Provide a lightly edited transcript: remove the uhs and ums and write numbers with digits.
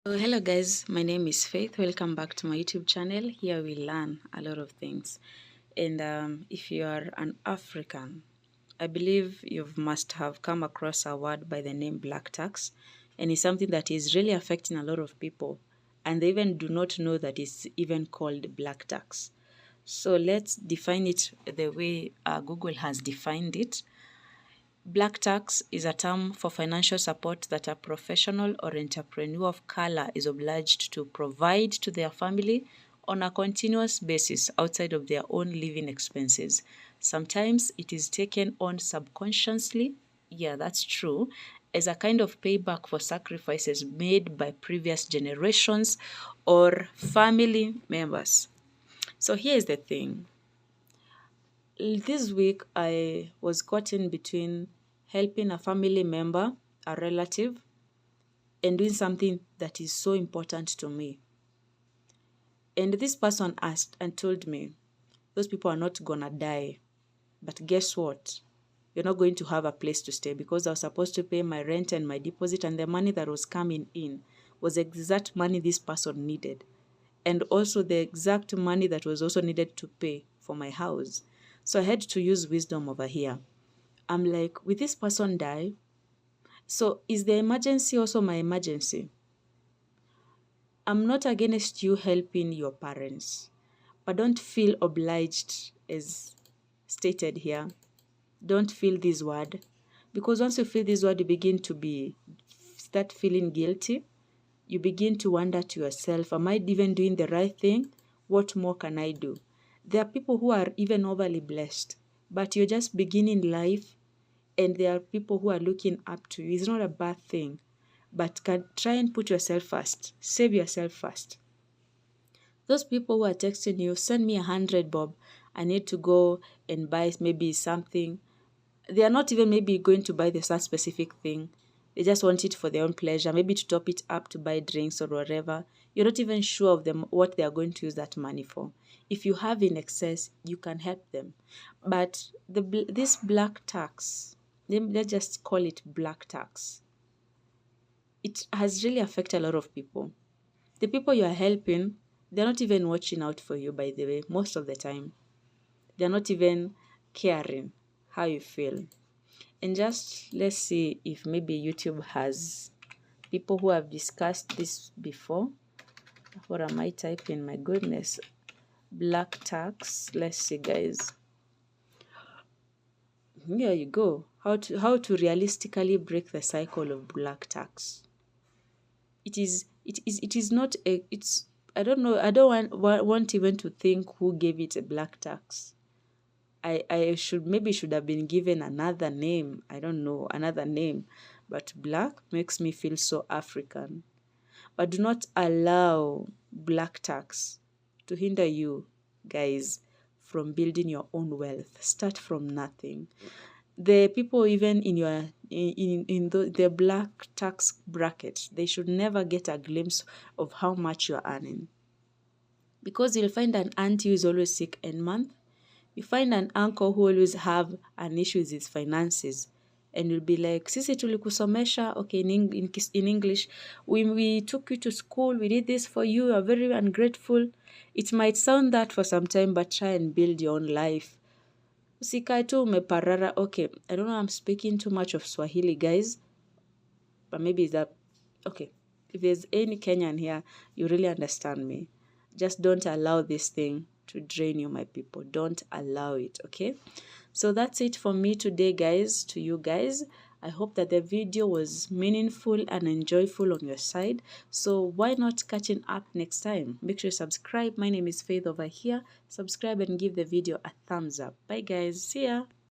Hello guys, my name is Faith. Welcome back to my YouTube channel. Here we learn a lot of things. And if you are an African, I believe you must have come across a word by the name black tax. And it's something that is really affecting a lot of people. And they even do not know that it's even called black tax. So let's define it the way Google has defined it. Black tax is a term for financial support that a professional or entrepreneur of color is obliged to provide to their family on a continuous basis outside of their own living expenses. Sometimes it is taken on subconsciously, yeah, that's true, as a kind of payback for sacrifices made by previous generations or family members. So here's the thing. This week, I was caught in between helping a family member, a relative, and doing something that is so important to me. And this person asked and told me, those people are not gonna die. But guess what? You're not going to have a place to stay because I was supposed to pay my rent and my deposit, and the money that was coming in was the exact money this person needed. And also the exact money that was also needed to pay for my house. So I had to use wisdom over here. I'm like, will this person die? So is the emergency also my emergency? I'm not against you helping your parents, but don't feel obliged as stated here. Don't feel this word. Because once you feel this word, you begin to start feeling guilty. You begin to wonder to yourself, am I even doing the right thing? What more can I do? There are people who are even overly blessed, but you're just beginning life, and there are people who are looking up to you. It's not a bad thing, but try and put yourself first. Save yourself first. Those people who are texting you, send me 100, Bob. I need to go and buy maybe something. They are not even maybe going to buy that specific thing. They just want it for their own pleasure, maybe to top it up to buy drinks or whatever. You're not even sure of them what they are going to use that money for. If you have in excess, you can help them. But this black tax, let's just call it black tax. It has really affected a lot of people. The people you are helping, they're not even watching out for you, by the way, most of the time. They're not even caring how you feel. And just let's see if maybe YouTube has people who have discussed this before. What am I typing? My goodness. Black tax. Let's see, guys. Here you go. How to realistically break the cycle of black tax. It is not a it's I don't know. I don't want even to think who gave it a black tax. I should have been given another name. I don't know, another name. But black makes me feel so African. But do not allow black tax to hinder you, guys, from building your own wealth. Start from nothing. The people even in your in the black tax bracket, they should never get a glimpse of how much you're earning. Because you'll find an auntie who is always sick end month. You find an uncle who always have an issue with his finances, and you'll be like, sisi tulikusomesha, okay, in English, we took you to school, we did this for you, you're very ungrateful. It might sound that for some time, but try and build your own life. Usikae tu umeparara. Okay, I don't know, I'm speaking too much of Swahili, guys, but maybe that, okay, if there's any Kenyan here, you really understand me. Just don't allow this thing to drain you, my people. Don't allow it, okay? So that's it for me today, guys, to you guys. I hope that the video was meaningful and enjoyable on your side. So why not catching up next time? Make sure you subscribe. My name is Faith over here. Subscribe and give the video a thumbs up. Bye, guys. See ya.